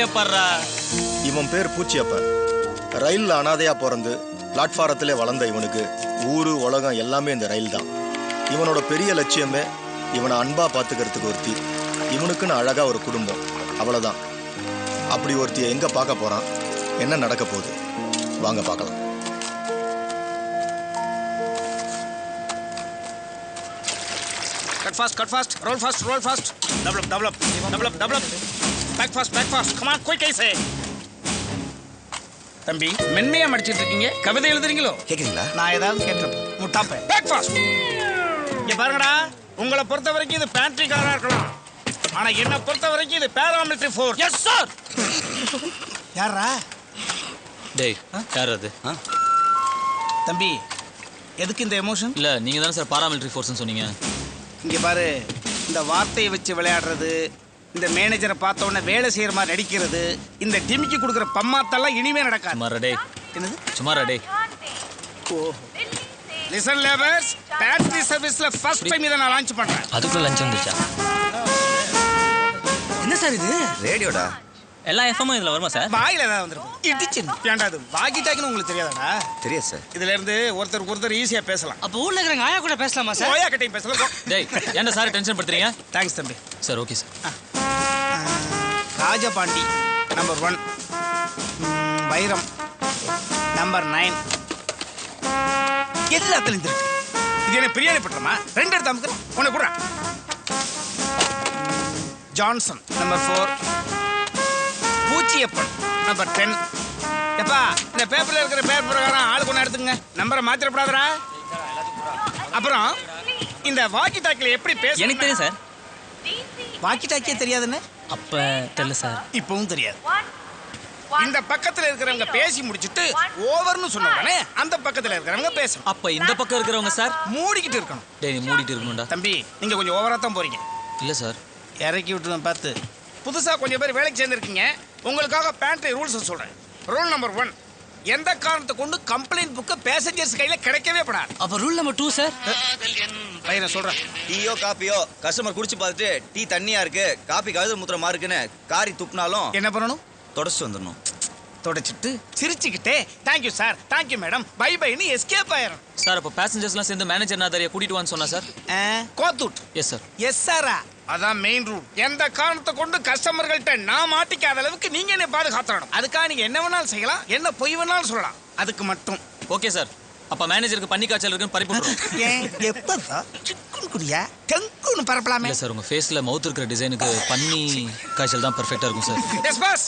பூச்சியப்பறா. இவன் பேர் பூச்சியப்பன். ரயில் அனாதையா பிறந்து பிளாட்ஃபாரத்திலே வளர்ந்த இவனுக்கு ஊரு உலகம் எல்லாமே இந்த ரயில் தான். இவனோட பெரிய லட்சியமே இவனை அன்பா பார்த்துக்கிறதுக்கு ஒருத்தி, இவனுக்குன்னு அழகா ஒரு குடும்பம், அவ்வளோதான். அப்படி ஒருத்தியை எங்க பார்க்க போறான், என்ன நடக்க போகுது, வாங்க பார்க்கலாம். Cut fast, cut fast, roll fast, roll fast. Double up, double up, double up, double up. Back fast, back fast. Come on, quick, I say. தம்பி மென்மையா மடிச்சிட்டு இருக்கீங்க, கவிதை எழுதுறீங்களோ? கேக்குறீங்களா? நான் ஏதாவது கேட்டப்ப முட்டாப்பேன். Back fast. இங்க பாருங்கடா, உங்களை பொறுத்த வரைக்கும் இது பேண்ட்ரி காரா இருக்கலாம், ஆனா என்ன பொறுத்த வரைக்கும் இது பாராமிலிட்டரி ஃபோர்ஸ். Yes sir. யாரா? டேய், யார் அது? தம்பி எதுக்கு இந்த எமோஷன்? இல்ல நீங்க தானே சார் பாராமிலிட்டரி ஃபோர்ஸ்னு சொன்னீங்க. இங்க பாரு, இந்த வார்த்தையை வச்சு விளையாடுறது, இந்த மேனேஜரை பார்த்த உடனே வேலை செய்யற மாதிரி நடிக்கிறது, இந்த டிமிக்கு கொடுக்குற பம்மாத்தெல்லாம் இனிமே நடக்காது. சுமாரா டேய். என்னது? சுமாரா டேய். லிசன் லேபர்ஸ், பேட்டரி சர்வீஸ்ல ஃபர்ஸ்ட் டைம் இத நான் லான்ச் பண்றேன். அதுக்குள்ள லஞ்ச் வந்துச்சா? என்ன சார் இது? ரேடியோடா. எல்லா எஃப்எம் இதுல வருமா சார்? வாயில ஏதாவது வந்திருக்கும். இடிச்சு ஏன்டா அது வாக்கி டாக்கின்னு உங்களுக்கு தெரியாதாடா? தெரியாது சார். இதுல இருந்து ஒருத்தர் ஈஸியா பேசலாம். அப்ப ஊர்ல இருக்கிற ஆயா கூட பேசலாமா சார்? ஓயா கிட்டையும் பேசலாம். டேய், ஏன்டா சார் டென்ஷன் படுத்துறீங்க? தேங்க்ஸ் தம்பி. Sir okay sir. Rajapandi number 1, வைரம் நம்பர் 9, எல்லாத்துலயும் இருக்கு. இது என்ன பிரியாணி பண்றமா? 2 எடுத்து அமுக்குறேன், உன்னை கூட. Johnson number 4, Poochiyappan number 10. எப்பா இந்த பேப்பர்ல இருக்கிற பேப்பர் பிரகாரம் ஆளுக்கு ஒன்று எடுத்துங்க, நம்பரை மாத்திரப்படாதரா. அப்புறம் இந்த வாக்கி டாக்கில எப்படி பேச? எனக்கு தெரியும் சார். வாக்கி டாக்கியே தெரியாதுன்னு? அப்ப தெரியல சார். இப்பவும் தெரியாது. இந்த பக்கத்துல இருக்கிறவங்க பேசி முடிச்சிட்டு ஓவர்னு சொன்ன உடனே அந்த பக்கத்துல இருக்கிறவங்க பேசணும். அப்ப இந்த பக்கம் இருக்கிறவங்க சார் மூடிக்கிட்டு இருக்கணும். டேய், நீ மூடிட்டு இருக்கணும்டா. தம்பி நீங்க கொஞ்சம் ஓவரா தான் போறீங்க. இல்ல சார். இறக்கி விட்டுருவேன் பார்த்து. புதுசா கொஞ்சம் பேர் வேலைக்கு சேர்ந்துருக்கீங்க, உங்களுக்காக பேண்ட்ரி ரூல்ஸ் சொல்றேன். ரூல் நம்பர் 1, எந்த காரணத்தை கொண்டு கம்ப்ளைண்ட் புக்க பேசஞ்சர்ஸ் கையில கிடைக்கவே படாது. அப்ப ரூல் நம்பர் 2 சார். பையனை சொல்றேன். டீயோ காப்பியோ கஸ்டமர் குடிச்சு பார்த்துட்டு டீ தண்ணியா இருக்கு, காப்பி கழுது முத்திரமா இருக்குன்னு காரி துப்புனாலும் என்ன பண்ணணும்? தொடச்சு வந்துடணும். தொடச்சிட்டு சிரிச்சுக்கிட்டே thank you sir, thank you madam, bye பைன்னு எஸ்கேப் ஆயிரும். சார் அப்ப பேசஞ்சர்ஸ்லாம் சேர்ந்து மேனேஜர் நாதாரியா கூட்டிட்டு வான்னு சொன்னா சார்? கோத்தூட். Yes sir. எஸ் சாரா? அதான் மெயின் ரூல். எந்த காரணத்தை கொண்டு கஸ்டமர்கள்ட்ட நான் மாட்டிக்காத அளவுக்கு நீங்க என்ன பாதுகாத்துறணும். அதுக்காக நீங்க என்ன வேணாலும் செய்யலாம், என்ன பொய் வேணாலும் சொல்லலாம், அதுக்கு மட்டும். Okay sir. அப்ப மேனேஜருக்கு பன்னி காய்ச்சல் இருக்குன்னு பறிப்போம். ஏன் எப்பதா சிக்குன் குடியா டெங்குன்னு பரப்பலாமே? இல்ல சார், உங்க ஃபேஸ்ல மவுத் இருக்கிற டிசைனுக்கு பன்னி காய்ச்சல் தான் பெர்ஃபெக்ட்டா இருக்கும் சார். Yes boss.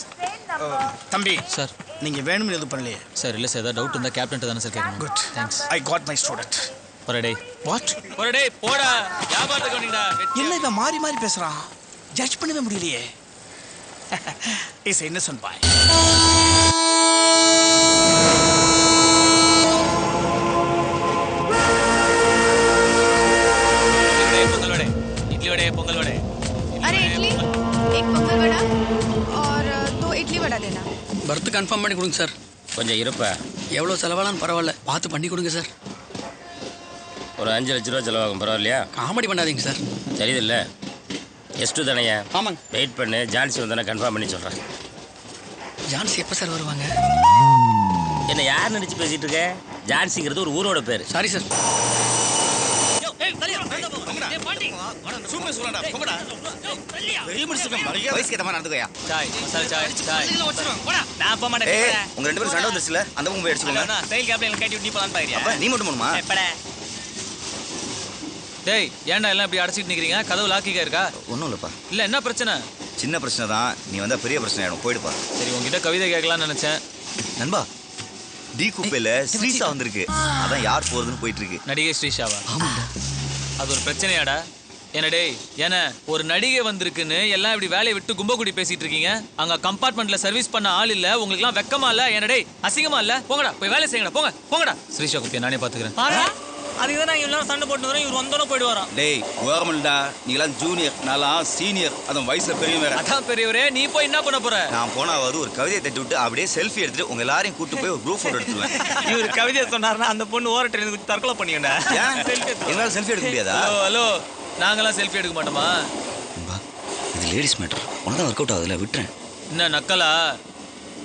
தம்பி சார் நீங்க வேணும்னு எதுவும் பண்ணலையே சார்? இல்ல சார், ஏதாவது டவுட் இருந்தா கேப்டன் தானே சார் கேட்கணும். Good, thanks. I got my student. ஒரு டே. வாட்? ஒரு டே போடா, வியாபாரத்துக்கு வந்தீங்கடா. என்ன இவன் மாறி மாறி பேசுறான், ஜட்ஜ் பண்ணவே முடியலையே. இஸ் இன்னசென்ட் பாய். इडली वड़े, पोंगल वड़े। अरे इडली, एक पोंगल वड़ा और 2 इडली वड़ा देना. பர்த் கன்ஃபார்ம் பண்ணி கொடுங்க சார். கொஞ்சம் இருப்ப. எவ்வளோ செலவானாலும் பரவாயில்ல, பார்த்து பண்ணி கொடுங்க சார். ஒரு 5 லட்ச ரூபா செலவாகும், பரவாயில்லையா? காமெடி பண்ணாதீங்க சார். தெரியுதுல்ல, S2 தானேயா? ஆமாங்க. வெயிட் பண்ணு, ஜான்சி வந்தானே கன்ஃபார்ம் பண்ணி சொல்கிறேன். ஜான்சி எப்போ சார் வருவாங்க? என்ன யார் நினச்சி பேசிகிட்டு இருக்க? ஜான்சிங்கிறது ஒரு ஊரோட பேர். Sorry sir. சாய், மசாலா சாய், சாய். நான் போக மாட்டேன். உங்க 2 பேரும் சண்டை வந்துருச்சுல, அந்த பக்கம் போய் அடிச்சுக்கோங்க. செயல் கேப்ல கட்டி விட்டு போலாம் பாக்குறியா? அப்ப நீ மட்டும் போணுமா? டேய், ஏன்டா எல்லாம் இப்படி அடைச்சிட்டு நிக்கிறீங்க? கதவு லாக்கிக்கா இருக்கா? ஒன்றும் இல்லைப்பா. இல்ல என்ன பிரச்சனை? சின்ன பிரச்சனை தான், நீ வந்தா பெரிய பிரச்சனை ஆயிடும், போயிடுப்பா. சரி, உங்ககிட்ட கவிதை கேட்கலாம்னு நினைச்சேன். நண்பா, டி குப்பையில ஸ்ரீசா வந்திருக்கு, அதான் யார் போறதுன்னு போயிட்டு இருக்கு. நடிகை ஸ்ரீஷாவா? அது ஒரு பிரச்சனையாடா? என்ன டேய், என்ன ஒரு நடிகை வந்திருக்குன்னு எல்லாம் இப்படி வேலையை விட்டு கும்பகுடி பேசிட்டு இருக்கீங்க? அங்க கம்பார்ட்மெண்ட்ல சர்வீஸ் பண்ண ஆள் இல்ல, உங்களுக்கு எல்லாம் வெக்கமா இல்ல? என்ன டேய், அசிங்கமா இல்ல? போங்கடா, போய் வேலை செய்யுங்கடா, போங்க போங்கடா. ஸ்ரீஷா குப்பியை நானே பாத்துக்கிறேன். அதுக்கு தான் இவங்க சண்டை போட்டு வரோம், இவர் வந்தோட போயிட்டு வரோம். டேய் கவர்மெண்டா, நீங்களாம் ஜூனியர், நான் சீனியர், அதுவும் வயசுல பெரியவன் வேற. அதான் பெரியவரே, நீ போய் என்ன பண்ண போற? நான் போனாவது ஒரு கவிதையை தட்டி விட்டு அப்படியே செல்ஃபி எடுத்துட்டு உங்க எல்லாரையும் கூட்டு போய் ஒரு குரூப் போட்டோ எடுத்துருவேன். இவர் கவிதையை சொன்னார்னா அந்த பொண்ணு ஓரட்டில தற்கொலை பண்ணிக்கண்டா. எங்களால செல்ஃபி எடுக்க முடியாதா? ஹலோ ஹலோ, நாங்களாம் செல்ஃபி எடுக்க மாட்டோமா? இது லேடிஸ் மேட்டர், உனதான் ஒர்க் அவுட் ஆகுதுல, விட்டுறேன். என்ன நக்கலா?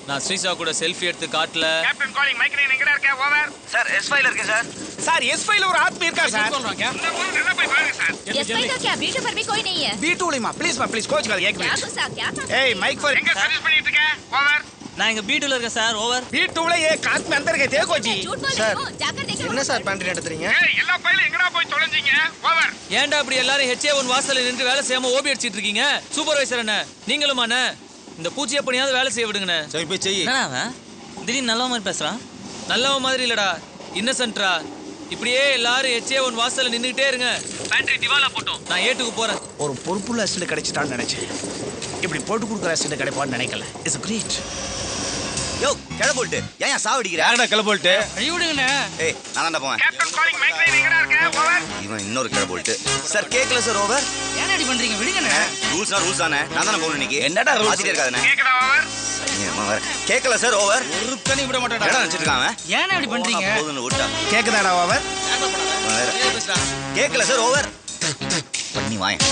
நான் ஸ்ரீசா கூட செல்ஃபி எடுத்து காட்டல. கேப்டன் காலிங் மைக் நீ எங்கடா இருக்க? ஓவர். சார் S5 ல இருக்கேன் சார். சார் S5 ல ஒரு ஆத்மி இருக்கா சார்? சொல்றாங்க. நல்லா போய் பாருங்க சார். S5 का क्या B2 पर भी कोई नहीं है B2 லேமா ப்ளீஸ் கோச் கால் एक क्या मिनट. गुस्सा क्या था ஏய் மைக் ஃபார் எங்க சர்வீஸ் பண்ணிட்டு இருக்க? ஓவர். நான் இங்க B2ல இருக்கேன் சார். ஓவர். B2 ல एक आदमी अंदर गए थे कोची. झूठ बोल सर, रही हूं जाकर देखो என்ன சார் பேண்ட்ரி எடுத்துறீங்க? ஏய் எல்லா பையில எங்கடா போய் தொலைஞ்சீங்க? ஓவர். ஏன்டா இப்படி எல்லாரும் HA1 வாசல்ல நின்று வேலை செய்யாம ஓபி அடிச்சிட்டு இருக்கீங்க? சூப்பர்வைசர் அண்ணே, நீங்களுமாண்ணே? இந்த பூச்சியை பண்ணியாவது வேலை செய்ய விடுங்கண்ணே. சரி போய் செய். என்னடா அவன் திடீர்னு நல்ல மாதிரி பேசுறான்? நல்லவன் மாதிரி இல்லடா, இன்னசென்ட்ரா. இப்படியே எல்லாரும் HA1 வாசல்ல நின்னுகிட்டே இருங்க. பேண்ட்ரி திவாலா போட்டோம். நான் ஏட்டுக்கு போறேன். ஒரு பொறுப்புள்ள அசிஸ்டன்ட் கிடைச்சிட்டான்னு நினைச்சேன். இப்படி போட்டு கொடுக்குற அசிஸ்டன்ட் கிடைப்பான்னு நினைக்கல. It's great. யோ கிள போல்ட் ஏன் சாவடிக்கிற? யாரடா கிள போல்ட்டு? வழி விடுங்கண்ணே. ஏய் நான் தான் போவேன். கேப்டன் காலிங் மைக் நீ எங்கடா இருக்க? ஓவர். இவன் இன்னொரு கிள போல்ட். சார் கேக்கல சார். ஓவர். ஏன் அப்படி பண்றீங்க? விடுங்கண்ணே. ரூல்ஸ் தானே. நான் தானே போகணும் இன்னைக்கு. என்னடா rules? மாத்திட்டே இருக்காதே. கேக்குதா? ஓவர். கேக்கல சார். ஓவர். ஒரு தனி விட மாட்டேடா. என்னடா நினைச்சிட்டு இருக்கான் அவன்? ஏன் அப்படி பண்றீங்க? போதுன்னு விட்டா. கேக்குதாடா? ஓவர். கேக்கல சார். ஓவர். பண்ணி வாங்க.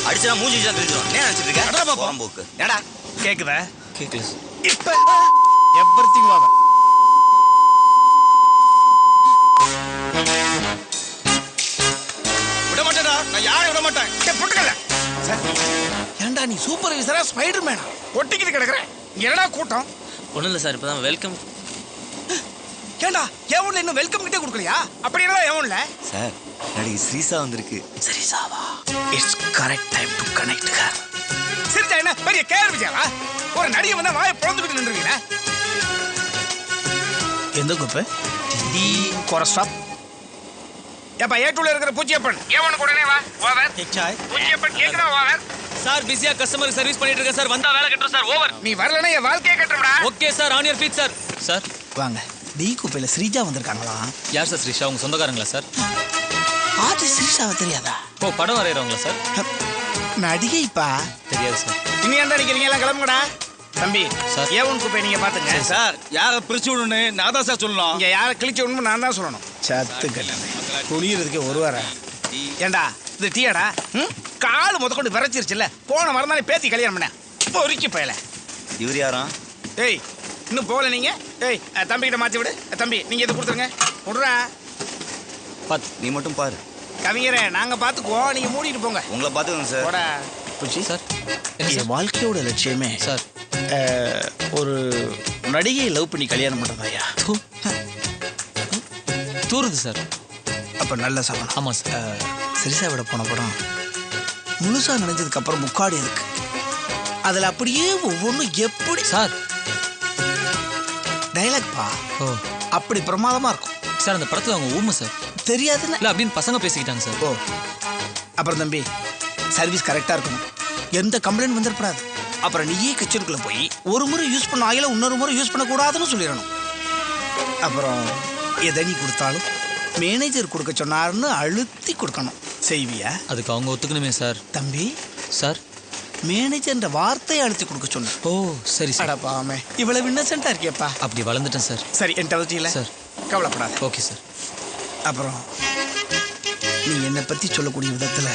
அடிச்சா மூஞ்சி வச்சா தெரிஞ்சிடும். என்ன நினைச்சிட்டு இருக்க? போக்கு. என்னடா? கேக்குதா? கேக்கல. இப்ப எவ்ரிதிங் ஓவர். விட மாட்டேடா. நான் யாரையும் விட மாட்டேன். போட்டுக்கல. சார் ஏன்டா நீ சூப்பர்வைசரா ஸ்பைடர்மேனா? ஒட்டிக்கிட்டு கிடக்குற. என்னடா கூட்டம்? ஒன்றும் இல்லை சார், இப்போ தான் வெல்கம். ஏன்டா எவன்ல இன்னும் வெல்கம் கிட்டே கொடுக்கலையா? அப்படி என்னடா எவன்ல? சார் நடிகை ஸ்ரீசா வந்திருக்கு. சரிசாவா? It's correct time to connect her. Saritha என்ன பெரிய கேர் விஜயவா? ஒரு நடிகை வந்தா வாயை பொளந்துக்கிட்டு நின்றுவீங்க. எந்த குப்பு? டி கோரஸ்டாப். ஏப்பா ஏட்டுல இருக்கிற பூச்சியப்பன் ஏவனுக்கு உடனே வா. ஓவர். பூச்சியப்பன் கேக்குதா? ஓவர். சார் பிஸியா கஸ்டமருக்கு சர்வீஸ் பண்ணிட்டு இருக்கேன் சார். வந்தா வேலை கட்டுறோம் சார். ஓவர். நீ வரலனா என் வாழ்க்கையே கட்டுறடா. Okay sir, on your feet sir. Sir வாங்க. டி குப்பையில ஸ்ரீஜா வந்திருக்காங்களா? யார் சார் ஸ்ரீஷா? உங்க சொந்தக்காரங்களா சார்? ஆதி ஸ்ரீஜாவை தெரியாதா? ஓ, படம் வரைகிறவங்களா சார்? நடிகைப்பா. தெரியாது சார். இனி ஏன்டா நிக்கிறீங்க? எல்லாம் கிளம்புங்கடா. தம்பி சார். ஏவன் குப்பை நீங்க பாத்துங்க. சார் யாரை பிரிச்சு விடணும்னு நான் தான் சார் சொல்லணும். இங்க யாரை கிழிச்சு விடணும்னு நான் தான் சொல்லணும். சத்து கட்டணே குளியறதுக்கு ஒரு வாரம். ஏண்டா இது டீயாடா? கால் முதற்கொண்டு விரைச்சிருச்சுல்ல. போன வாரம் தானே பேத்தி கல்யாணம் பண்ண. பொறுக்கி பயல. இவர் யாரா? ஏய் இன்னும் போகல நீங்க? ஏய் தம்பிக்கிட்ட மாற்றி விடு. தம்பி நீங்க இதை கொடுத்துருங்க. விடுறா. பாத்து. நீ மட்டும் பாரு. கவிஞரே நாங்க பாத்துக்குவோம், நீங்க மூடிட்டு போங்க. உங்களை பாத்துக்கோங்க சார். போடா. புச்சி சார். என்ன என் சார்? வாழ்க்கையோட லட்சியமே சார் ஒரு நடிகையை லவ் பண்ணி கல்யாணம் பண்றதாயா? தூருது சார். அப்ப நல்ல சவனம். ஆமா சார். சரிசா போன படம் முழுசா நினைஞ்சதுக்கு அப்புறம் முக்காடு இருக்கு. அதுல அப்படியே ஒவ்வொன்றும் எப்படி சார் டைலாக் பா ஓ அப்படி பிரமாதமா இருக்கும் சார். அந்த படத்துல அவங்க ஊமை சார். தெரியாதுன்னு இல்ல அப்படின்னு பசங்க பேசிக்கிட்டாங்க சார். ஓ அப்புறம் தம்பி சர்வீஸ் கரெக்டா இருக்கணும். எந்த கம்ப்ளைண்ட் வந்துடக்கூடாது. அப்புறம் நீயே கிச்சனுக்குள்ள போய் ஒரு முறை யூஸ் பண்ண ஆயில இன்னொரு முறை யூஸ் பண்ணக்கூடாதுன்னு சொல்லிடணும். அப்புறம் எதை நீ கொடுத்தாலும் மேனேஜர் கொடுக்க சொன்னாருன்னு அழுத்தி கொடுக்கணும். செய்வியா? அதுக்கு அவங்க ஒத்துக்கணுமே சார். தம்பி சார் மேனேஜர்ன்ற வார்த்தையை அழுத்தி கொடுக்க சொன்ன. ஓ சரி சார். அடப்பாமே இவ்வளவு இன்னசென்ட்டா இருக்கேப்பா. அப்படி வளர்ந்துட்டேன் சார். சரி என்கிட்ட வச்சில சார். கவலைப்படாத. Okay sir. அப்புறம் நீ என்னை பத்தி சொல்லக்கூடிய விதத்துல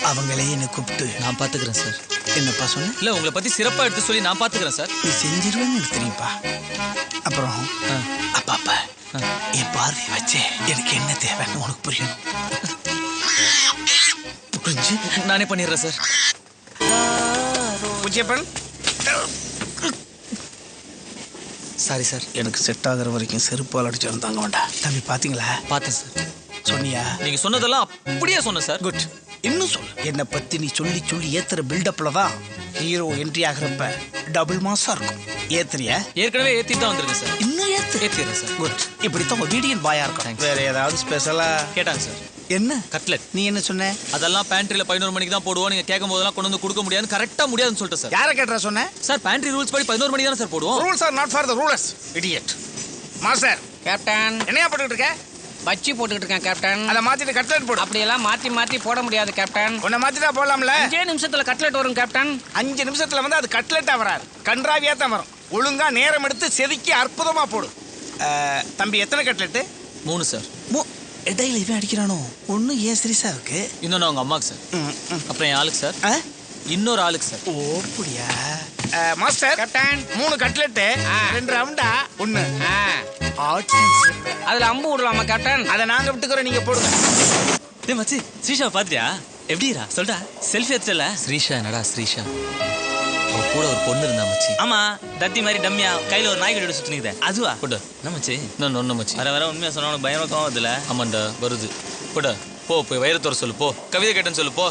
அவங்களே என்னை கூப்பிட்டு நான் பாத்துக்கிறேன் சார். என்னப்பா சொன்ன? இல்ல உங்களை பத்தி சிறப்பா எடுத்து சொல்லி நான் பாத்துக்கிறேன் சார். நீ செஞ்சிருவேன்னு எனக்கு தெரியும்ப்பா. அப்புறம் அப்பப்ப என் பார்வையை வச்சே எனக்கு என்ன தேவைன்னு உனக்கு புரியணும். புரிஞ்சு நானே பண்ணிடுறேன் சார். Poochiyappan sorry sir. எனக்கு செட் ஆகிற வரைக்கும் செருப்பால் அடிச்சு வந்தாங்க வேண்டாம். தம்பி பாத்தீங்களா? பார்த்தேன் சார். சொன்னியா? நீங்க சொன்னதெல்லாம் அப்படியே சொன்னேன் சார். குட். இன்னும் சொல்லு. என்னை பத்தி நீ சொல்லி சொல்லி ஏத்துற பில்டப்ல தான் ஹீரோ என்ட்ரி ஆகிறப்ப டபுள் மாசா இருக்கும். ஏத்துறியா? ஏற்கனவே ஏத்திட்டு தான் வந்திருக்கேன் சார். இன்னும் ஏத்து. ஏத்திடுறேன் சார். குட். இப்படித்தான் ஒபீடியன்ட் பாயா இருக்கும். Thanks. வேற ஏதாவது ஸ்பெஷலா கேட்டாங்க சார். என்ன? கட்லெட். நீ என்ன சொன்ன? அதெல்லாம் பேண்ட்ரியில 11 மணிக்கு தான் போடுவோம். நீங்க கேட்கும் போதெல்லாம் கொண்டு வந்து கொடுக்க முடியாது. கரெக்டா முடியாதுன்னு சொல்லிட்டு சார். யாரை கேட்டா சொன்ன? சார் பேண்ட்ரி ரூல்ஸ் படி 11 மணிக்கு தானே சார் போடுவோம். Rules are not for the rulers idiot. Master captain என்னையா போட்டுட்டு இருக்க? பச்சி போட்டுக்கிட்டு இருக்கேன் கேப்டன். அத மாத்திட்டு கட்லெட் போடு. அப்படியெல்லாம் மாத்தி மாத்தி போட முடியாது கேப்டன். உன்னை மாத்திட்டா போடலாம்ல? 5 நிமிஷத்துல கட்லெட் வரும் கேப்டன். 5 நிமிஷத்துல வந்து அது கட்லெட்டா வராது, கன்றாவியா தான் வரும். ஒழுங்கா நேரம் எடுத்து செதுக்கி அற்புதமா போடு. தம்பி எத்தனை கட்லெட்டு? 3 சார். இடையில இவன் அடிக்கிறானோ? ஒண்ணு ஏன் சீரியஸா இருக்கு. இன்னொன்னு அவங்க அம்மாக்கு சார். அப்புறம் என் ஆளுக்கு சார். இன்னொரு ஆளுக்கு சார். ஓ அப்படியா? மாஸ்டர் கேப்டன் 3 கட்லெட் 2 ரவுண்டா 1 அதுல அம்பு விடலாமா கேப்டன்? அதை நாங்க விட்டுக்கிறோம், நீங்க போடுங்க. டேய் மச்சி, ஸ்ரீஷா பாத்தியா? எப்படிடா சொல்டா? செல்ஃபி எடுத்தல? ஸ்ரீஷா என்னடா ஸ்ரீஷா? அவ கூட ஒரு பொண்ணு இருந்தா மச்சி. ஆமா, தத்தி மாதிரி டம்மியா கையில ஒரு நாய்க்குட்டி சுத்தி நிக்குதே அதுவா? போடு. என்ன மச்சி? இன்னொன்னு மச்சி. வர வர உண்மையா சொன்னா உனக்கு பயமா கோவம் வருதுல? ஆமாண்டா வருது. போட போ, போய் வைரத்தோர சொல்லு போ. கவிதை கேட்டேன்னு சொல்லு போ.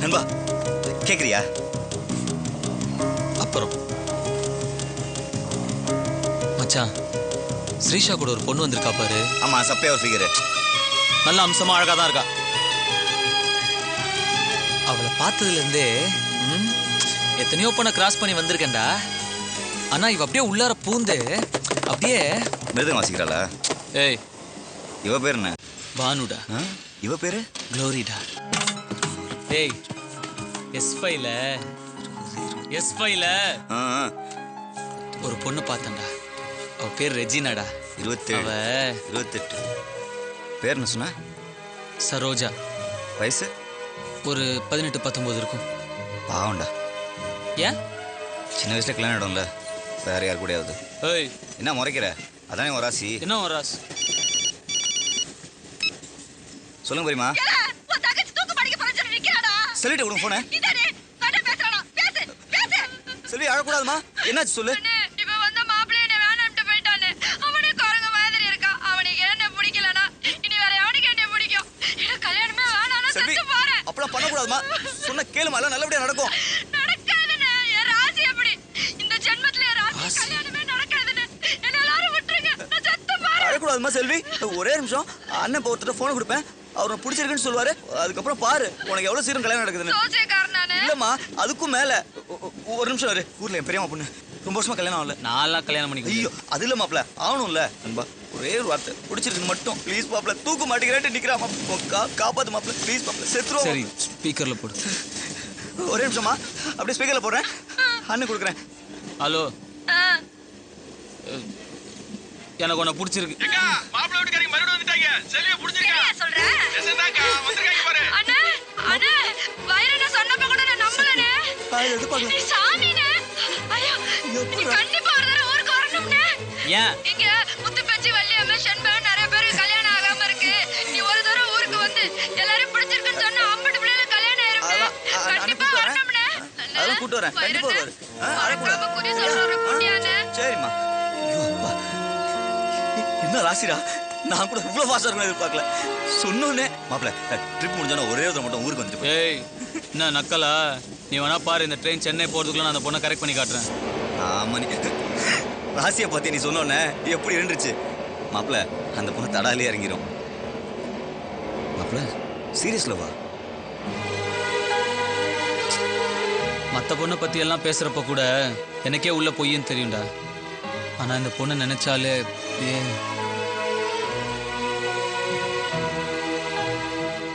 நண்பா கேக்குறியா? அப்புறம் மச்சான், ஸ்ரீஷா கூட ஒரு பொண்ணு வந்திருக்கா பாரு. ஆமா, சப்பையா ஒரு ஃபிகர். நல்ல அம்சமா அழகா தான் இருக்கா. அவளை பார்த்ததுல இருந்தே எத்தனையோ பொண்ணை கிராஸ் பண்ணி வந்திருக்கேன்டா. ஆனா இவ அப்படியே உள்ளார பூந்து அப்படியே மிருதம் வாசிக்கிறாளா? ஏய், இவ பேர் என்ன? பானுடா. இவ பேரு க்ளோரிடா. டேய், S5ல ஒரு பொண்ணு பார்த்தேன்டா. அவ பேர் ரெஜினாடா. 27 அவ 28. பேர் என்ன சொன்ன? சரோஜா. வயசு ஒரு 18-19 இருக்கும். பாவம்டா. ஏன்? சின்ன வயசுல கல்யாணம் இடம்ல, வேற யார் கூடயாவது. ஏய், என்ன முறைக்கிற? அதானே ஒரு ராசி. என்ன ஒரு ராஸ்? சொல்லுங்க பெரியமா. சொல்லிட்டு கொடுங்க போன. செல்வி அழக்கூடாதுமா. என்னாச்சு சொல்லு. அப்படிலாம் பண்ணக்கூடாதுமா. சொன்ன கேளுமா, எல்லாம் நல்லபடியா நடக்கும். அழக்கூடாதுமா செல்வி. ஒரே நிமிஷம், அண்ணன் இப்போ ஒருத்தர் போன் கொடுப்பேன், அவரை பிடிச்சிருக்குன்னு சொல்லுவாரு. அதுக்கப்புறம் பாரு உனக்கு எவ்வளவு சீக்கிரம் கல்யாணம் நடக்குதுன்னு. இல்லம்மா, அதுக்கும் மேல ஒரு நிமிஷம் வரு. ஊர்ல என் பெரியம்மா பொண்ணு ரொம்ப வருஷமா கல்யாணம் ஆகல. நான்லாம் கல்யாணம் பண்ணி. ஐயோ, அது இல்ல மாப்பிள, ஆகணும்ல நண்பா. ஒரே ஒரு வார்த்தை, பிடிச்சிருக்கு மட்டும் ப்ளீஸ் மாப்பிள. தூக்க மாட்டேங்கிறேன் நிக்கிறா. காப்பாத்து மாப்பிள ப்ளீஸ் மாப்பிள. செத்துருவோம். சரி, ஸ்பீக்கர்ல போடு. ஒரே நிமிஷமா, அப்படியே ஸ்பீக்கர்ல போடுறேன், அண்ணன் கொடுக்குறேன். ஹலோ, எனக்கு உன்னை பிடிச்சிருக்கு. மாப்பிள்ளை வீட்டுக்காரங்க மறுபடியும் வந்துட்டாங்க. செல்வியை பிடிச்சிருக்கா சொல்றேன். எசந்தாக்கா வந்திருக்காங்க பாரு. அண்ணே அண்ணே, வைரன சொன்னப்ப கூட நான் நம்பலனே. நீ சாமினே. ஐயோ, நீ கண்டிப்பா ஒரு தடவை ஊருக்கு வரணும்னே. ஏன்? இங்க முத்துப்பச்சி வள்ளியம்மா ஷண்பன் நிறைய பேருக்கு கல்யாணம் ஆகாம இருக்கு. நீ ஒரு தடவை ஊருக்கு வந்து எல்லாரும் பிடிச்சிருக்குன்னு சொன்னா அம்பட்டு பிள்ளைல கல்யாணம் ஆயிரும்னே. கண்டிப்பா வரணும்னே. அதெல்லாம் கூட்டு வரேன், கண்டிப்பா வருவாரு. மறக்காம குறி சொல்ற ஒரு புண்ணியானே. சரிம்மா. ஐயோ அப்பா, என்ன ராசிடா. நான் கூட இவ்வளவு ஃபாஸ்டா இருக்கணும் எதிர்பார்க்கல. சொன்னோன்னே மாப்பிள ட்ரிப் முடிஞ்சோன்னா ஒரே ஒரு மட்டும் ஊருக்கு வந்துட்டு. ஏய், என்ன நக்கலா? நீ வேணா பாரு, இந்த ட்ரெயின் சென்னை போறதுக்குள்ள நான் அந்த பொண்ணை கரெக்ட் பண்ணி காட்டுறேன். ஆமா, நீ ராசியை பத்தி நீ சொன்னோன்னே எப்படி இருந்துச்சு மாப்பிள. அந்த பொண்ணு தடாலே இறங்கிரும் மாப்பிள. சீரியஸ்ல வா. மற்ற பொண்ணை பத்தி எல்லாம் பேசுறப்ப கூட எனக்கே உள்ள பொய்ன்னு தெரியும்டா. ஆனா இந்த பொண்ணை நினைச்சாலே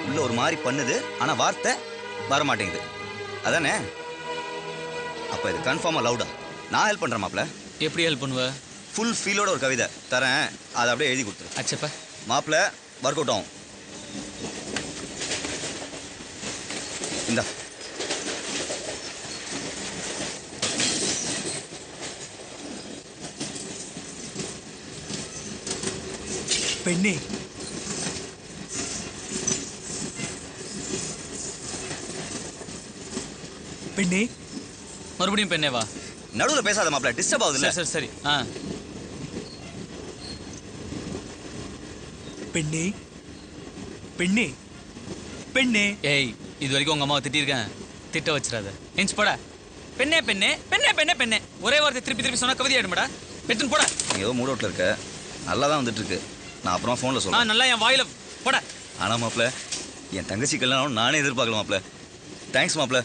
உள்ள ஒரு மாதிரி பண்ணுது, ஆனா வார்த்தை வர மாட்டேங்குது. அதானே? அப்ப இது கன்ஃபார்மா லவுடா. நான் ஹெல்ப் பண்றேன் மாப்பிள. எப்படி ஹெல்ப் பண்ணுவ? ஃபுல் ஃபீலோட ஒரு கவிதை தரேன், அதை அப்படியே எழுதி கொடுத்துரு. அச்சப்பா மாப்பிள ஒர்க் அவுட் ஆகும். இந்தா. பெண்ணே, பெண்ணே. மறுபடியும் பெண்ணேவா? நடுவில் பேசாத மாப்பிள, டிஸ்டர்ப் ஆகுது. சரி சரி. பெண்ணே பெண்ணே பெண்ணே. ஏய், இது வரைக்கும் உங்க அம்மாவை திட்டிருக்கேன், திட்ட வச்சிடாத. எஞ்சி போடா. பெண்ணே பெண்ணே பெண்ணே பெண்ணே பெண்ணே. ஒரே வார்த்தை திருப்பி திருப்பி சொன்னா கவிதை ஆயிடுமாடா. பெட்டுன்னு போடா. ஏதோ மூட் அவுட்ல இருக்க. நல்லா தான் வந்துட்டு இருக்கு. நான் அப்புறம் ஃபோனில் சொல்கிறேன். நல்லா என் வாயில போட. ஆனால் மாப்பிள, என் தங்கச்சி கல்யாணம் நானே எதிர்பார்க்கல மாப்பிள. தேங்க்ஸ் மாப்பிள.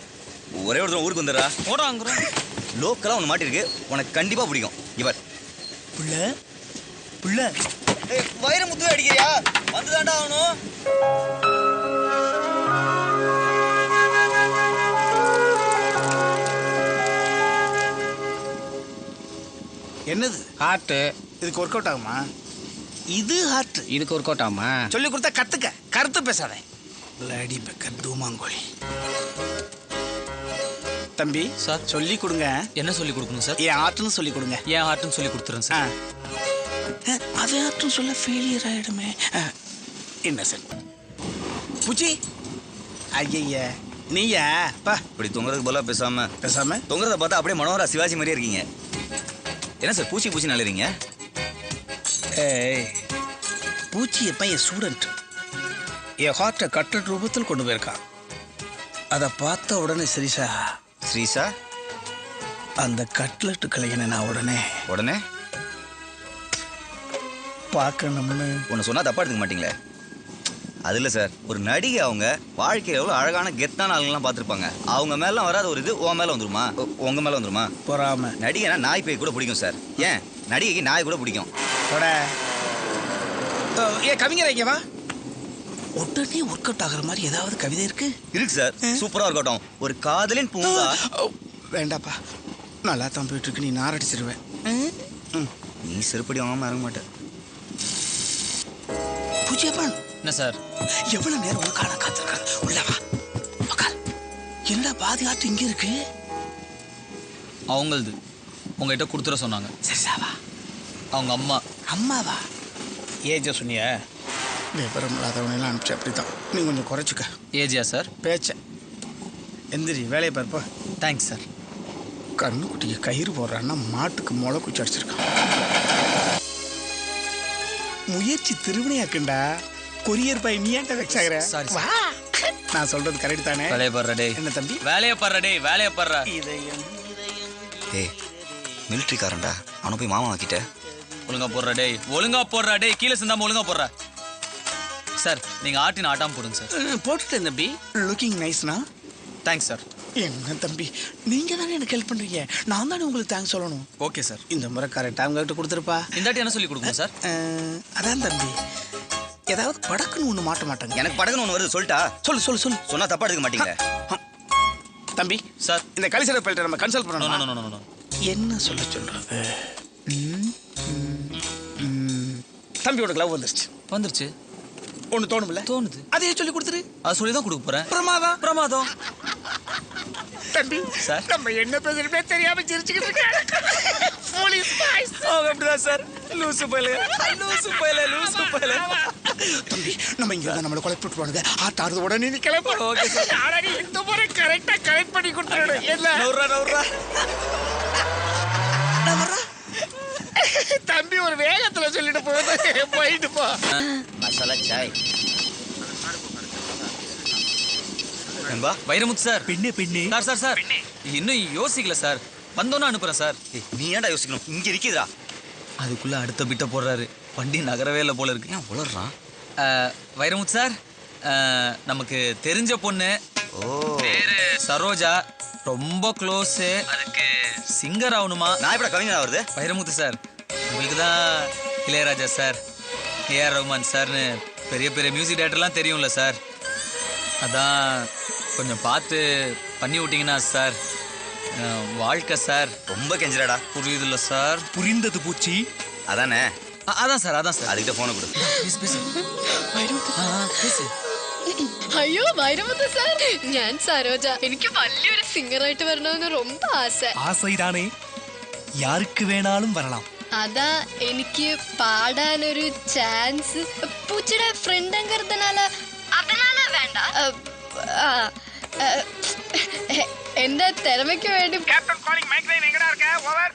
ஒரே ஒரு ஊருக்கு வந்துடுறா. போடாங்கிறோம். லோக்கலாக ஒன்று மாட்டிருக்கு, உனக்கு கண்டிப்பாக பிடிக்கும். இவர் புள்ள புள்ள. வயிறு முத்து அடிக்கிறியா? வந்துதாண்டா ஆகணும். என்னது? ஹார்ட்டு. இதுக்கு ஒர்க் அவுட் ஆகுமா? இது ஹார்ட். இதுக்கு ஒர்க் அவுட் ஆகுமா? சொல்லி கொடுத்தா கத்துக்க, கருத்து பேசாதே. லேடி பெக்கர் தூமாங்கோழி. தம்பி சார். சொல்லி கொடுங்க. என்ன சொல்லி கொடுக்கணும் சார்? என் ஆர்ட்னு சொல்லி கொடுங்க. ஏன் ஆர்ட்னு சொல்லி கொடுத்துறேன் சார். அது ஆர்ட்னு சொல்ல ஃபெயிலியர் ஆயிடுமே. என்ன சார் பூச்சி? ஐய நீயா பா இப்படி தொங்குறதுக்கு போல பேசாம பேசாம தொங்குறத பார்த்தா அப்படியே மனோகரா சிவாஜி மாதிரியே இருக்கீங்க. என்ன சார் பூச்சி பூச்சி நல்லறீங்க? ஏய் பூச்சி எப்ப என் ஸ்டூடெண்ட் என் ஹார்ட்டை கட்டட் ரூபத்தில் கொண்டு போயிருக்கான். அதை பார்த்த உடனே சரிசா ஸ்ரீசா அந்த கட்லெட்டு கலைஞனை நான் உடனே பார்க்கணும்னு ஒன்று சொன்னா தப்பா எடுத்துக்க மாட்டீங்களே. அது இல்லை சார், ஒரு நடிகை அவங்க வாழ்க்கையில் எவ்வளோ அழகான கெத்தான ஆளுங்கள்லாம் பார்த்துருப்பாங்க. அவங்க மேலாம் வராத ஒரு இது உன் மேலே வந்துருமா, உங்கள் மேலே வந்துருமா? பொறாம. நடிகைனா நாய் பேய் கூட பிடிக்கும் சார். ஏன் நடிகைக்கு நாய் கூட பிடிக்கும். ஏன் கவிஞர் இங்க வா. உடனே ஒர்க் அவுட் ஆகிற மாதிரி ஏதாவது கவிதை இருக்கு? இருக்கு சார், சூப்பராக இருக்கட்டும். ஒரு காதலின் பூங்கா. வேண்டாப்பா, நல்லா தான் போயிட்டு இருக்கு. நீ நாரடிச்சிருவேன். நீ செருப்படி வாங்காம இறங்க மாட்டேன். பூஜ்யப்பன் என்ன சார்? எவ்வளவு நேரம் உனக்கான காத்திருக்க? உள்ள வா உட்கார். என்னடா பாதி ஆட்டு இங்க இருக்கு? அவங்களது உங்ககிட்ட கொடுத்துட சொன்னாங்க. சரி சாவா. அவங்க அம்மா. அம்மாவா? ஏஜா சொன்னிய? விவரம் இல்லாதவனெல்லாம் அனுப்பிச்சு அப்படித்தான். நீ கொஞ்சம் குறைச்சிக்க. ஏஜியா சார்? பேச்ச எந்திரி, வேலையை பார்ப்பா. Thanks sir. கண்ணுக்குட்டிக்கு கயிறு போடுறான்னா மாட்டுக்கு முளை குச்சி அடிச்சிருக்கான். முயற்சி திருவினையாக்குண்டா. கொரியர் பை நீ ஏன்ட்ட வெக்ஸ் ஆகுற? வா, நான் சொல்றது கரெக்ட் தானே? வேலையை பாடுற டே. என்ன தம்பி? வேலையை பாடுற டே, வேலையை பாடுற. ஏய் மிலிட்ரிக்காரன்டா, அவனை போய் மாமா ஆக்கிட்ட. ஒழுங்கா போடுற டே, ஒழுங்கா போடுற டே. கீழே சிந்தாம ஒழுங்கா போடுற. சார் நீங்க ஆட்டின் ஆட்டாம போடுங்க சார். போட்டுட்டேன் தம்பி. லுக்கிங் நைஸ்னா. Thanks sir. என்ன தம்பி, நீங்க தானே எனக்கு ஹெல்ப் பண்றீங்க, நான் தானே உங்களுக்கு தேங்க்ஸ் சொல்லணும். Okay sir. இந்த முறை கரெக்டாக அவங்க கிட்ட கொடுத்துருப்பா. இந்தாட்டி என்ன சொல்லி கொடுக்கணும் சார்? அதான் தம்பி, ஏதாவது படக்குன்னு ஒன்று மாட்ட மாட்டாங்க. எனக்கு படகுன்னு ஒன்று வருது, சொல்லிட்டா? சொல்லு. சொன்னா தப்பா எடுக்க மாட்டீங்களே. தம்பி சார், இந்த கலிசரை பல்ட்ட நம்ம கன்சல்ட் பண்ணணும். நோ. என்ன சொல்றது? தம்பியோட க்ளவ் வந்துருச்சு. ஒன்று தோணும்ல? தோணுது. அதையே சொல்லி கொடுத்துரு. அது சொல்லி தான் கொடுக்க போறேன். பிரமாதம். தம்பி சார், நம்ம என்ன பேசுறமே தெரியாம சிரிச்சுக்கிட்டு இருக்கேன். போலீஸ் பாய்ஸ் அப்படிதான் சார். லூசு பையல. தம்பி, நம்ம இங்க தான் நம்மள கொலை போட்டுவானுங்க. ஆட்டாறது உடனே நீ கிளம்பு. Okay sir. ஆனாடி இந்த முறை கரெக்டா கரெக்ட் பண்ணி கொடுத்துறேன். என்ன நவுறா. தம்பி ஒரு வேகத்துல சொல்லிட்டு போகுது. போயிட்டு போ. மசாலா சாய். நண்பா வைரமுத்து சார். பெண்ணே சார் இன்னும் யோசிக்கல சார். வந்தோன்னு அனுப்புறேன் சார். நீ ஏன்டா யோசிக்கணும், இங்க இருக்குதா? அதுக்குள்ள அடுத்த பிட்ட போடுறாரு. வண்டி நகரவே இல்லை போல இருக்கு. ஏன் உளறான்? வைரமுத்து சார், நமக்கு தெரிஞ்ச பொண்ணு. பேரு சரோஜா. ரொம்ப க்ளோஸ். அதுக்கு சிங்கர் ஆகணுமா? நான் இப்ப கவிஞர் ஆகுறது? வைரமுத்து சார், உங்களுக்கு தான் இளையராஜா சார், ஏஆர் ரஹ்மான் சார்னு பெரிய பெரிய மியூசிக் டைரக்டர்லாம் தெரியும்ல சார். அதான் கொஞ்சம் பார்த்து பண்ணி விட்டீங்கன்னா சார். வாழ்க்கை சார். ரொம்ப கெஞ்சிராடா. புரியுதுல்ல சார்? புரிந்தது பூச்சி. அதானே? அதான் சார். அதுக்கிட்ட போனை கொடு. பேசு. பேசு. അയ്യോ വൈരമുത്ത് സാർ, ഞാൻ സരോജ. എനിക്ക് വലിയൊരു സിംഗർ ആയിട്ട് വരണമെന്ന് ரொம்ப ആസை. ആസൈതാനേ, யாருக்கு வேணாலும் வரலாம். അതാ എനിക്ക് പാടാനൊരു ചാൻസ്. പൂച്ചയുടെ ഫ്രണ്ട് അങ്ങനത്തിനാല വേണ്ട. എന്റെ തിறமைக்கு വേണ്ടി. கேப்டன் காலிங் மைக் லைன் எங்கடா இருக்க? ஓவர்.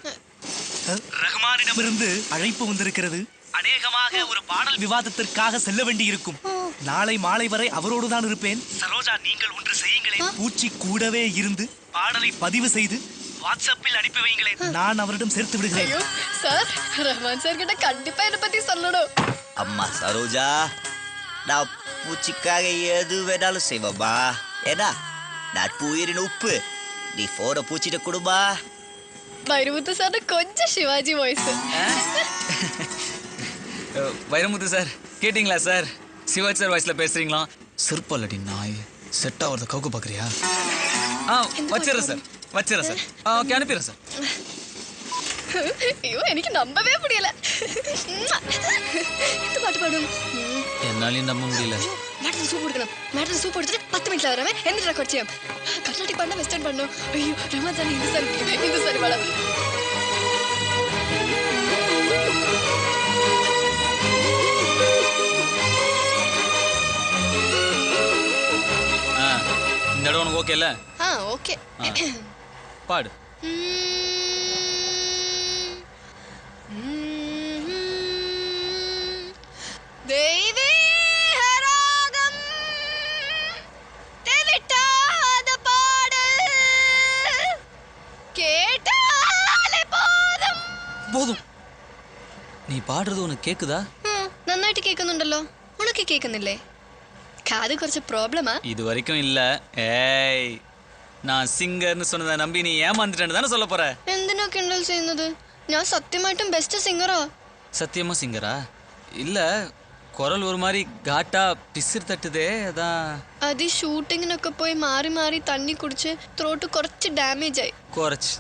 ரஹ்மானிடமிருந்து அழைப்பு வந்திருக்கிறது. அநேகமாக ஒரு பாடல் விவாதத்திற்காக செல்ல வேண்டி இருக்கும். நாளை மாலை வரை அவரோடு தான் இருப்பேன். சரோஜா, நீங்கள் ஒன்று செய்யுங்களேன். பூச்சி கூடவே இருந்து பாடலை பதிவு செய்து வாட்ஸ்அப்பில் அனுப்பி வைங்களேன். நான் அவரிடம் சேர்த்து விடுகிறேன். ஐயோ சார், ரஹ்மான் சார் கிட்ட கண்டிப்பா என்ன பத்தி சொல்லணும். அம்மா சரோஜா, நான் பூச்சிக்காக எது வேணாலும் செய்வா. ஏடா நட்பு உயிரின் உப்பு. நீ போன பூச்சிட்ட கொடுமா. வைரமுத்து சார் கொஞ்சம் சிவாஜி வாய்ஸ். வைரமுத்து சார், கேட்டிங்களா சார்? சிவாஜி சார் வாய்ஸ்ல பேசுறீங்களா? சிற்பல்லடி நாய். செட் ஆகிறத கவுக்கு பார்க்குறியா? வச்சிடறேன் சார். ஓகே, அனுப்பிடுறேன் சார். ஐயோ, எனக்கு நம்பவே முடியல. இந்த பாட்டு பாடும். என்னாலையும் நம்ப முடியல. മാഡത്തിന് സൂപ്പ് കൊടുക്കണം മാഡത്തിന് സൂപ്പ് കൊടുത്തിട്ട് 10 മിനിറ്റിൽ വരാമേ എന്നിട്ട് റെക്കോർഡ് ചെയ്യാം കർണാട്ടിക് പാടണം വെസ്റ്റേൺ പാടണം അയ്യോ റഹ്മാൻ സാർ ഹിന്ദുസ്ഥാനി പാടാം இந்த இடம் உனக்கு ஓகே இல்ல ஓகே பாடு போதும் நீ பாடுறது உனக்கு கேக்குதா നന്നായിട്ട് കേൾക്കുന്നുണ്ടല്ലോ ഉണക്ക് കേൾക്കുന്നില്ലേ കാത് കുറച്ച് പ്രോബ്ലമാ இது வரைக்கும் இல்ல ஏய் நான் சிங்கர்னு சொன்னதை நம்பி நீ ஏமாந்துட்டேன்னு தானே சொல்ல போற എന്തിനാ കിണ്ടൽ ചെയ്യുന്നത് ഞാൻ സത്യമായിട്ടും ബെസ്റ്റ് സിംഗറാ சத்தியமா சிங்கரா இல்ல குரல் ஒரு மாதிரி காட்டா பிசிறு தட்டுதே அதான் അത് ഈ ഷൂട്ടിങ്ങിനൊക്കെ പോയി മാറി മാറി തണ്ണി കുടിച്ച് ത്രോട്ട് കുറച്ച് ഡാമേജ് ആയി குறைச்சு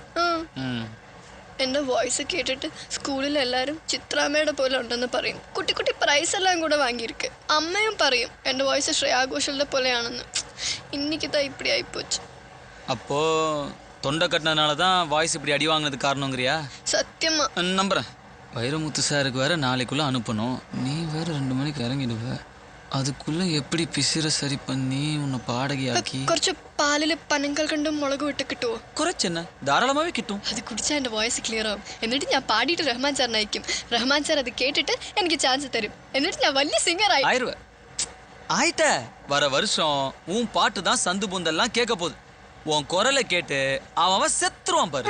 എൻ്റെ വോയിസ് കേട്ടിട്ട് സ്കൂളിൽ എല്ലാവരും ചിത്രാമ്മയുടെ പോലെ ഉണ്ടെന്ന് പറയും കുട്ടി കുട്ടി പ്രൈസ് എല്ലാം കൂടെ വാങ്ങിയിരിക്ക് അമ്മയും പറയും എൻ്റെ വോയിസ് ശ്രേയാ ഘോഷലിന്റെ പോലെയാണെന്ന് இன்னைக்குதா இப்படி ஆயிப்போச்சு அப்போ தொண்டை கட்டினதுனால தான் வாய்ஸ் இப்படி அடி வாங்கினது காரணங்கிறியா சத்தியமா நம்புறேன் வைரமுத்து சாருக்கு வேற நாளைக்குள்ள அனுப்பணும் நீ வேற 2 மணிக்கு இறங்கிடுவ அதுக்குள்ள எப்படி பிசிற சரி பண்ணி உன்னை பாடகியாக்கி കുറച്ച് പാലില് പനങ്കൽക്കണ്ടും മുളക് വിട്ട് കിട്ടുമോ കുറച്ചെന്നെ ധാരാളമാവേ കിട്ടും അത് കുടിച്ചാൽ എൻ്റെ വോയിസ് ക്ലിയർ ആവും എന്നിട്ട് ഞാൻ പാടിയിട്ട് റഹ്മാൻ സാറിന് അയക്കും റഹ്മാൻ സാർ അത് കേട്ടിട്ട് എനിക്ക് ചാൻസ് തരും എന്നിട്ട് ഞാൻ വലിയ സിംഗർ ആയി ஆயிடுவ ஆயிட்ட வர வருஷம் உன் பாட்டு தான் சந்து புந்தெல்லாம் கேட்க போகுது உன் குரலை கேட்டு அவன் செத்துருவான் பாரு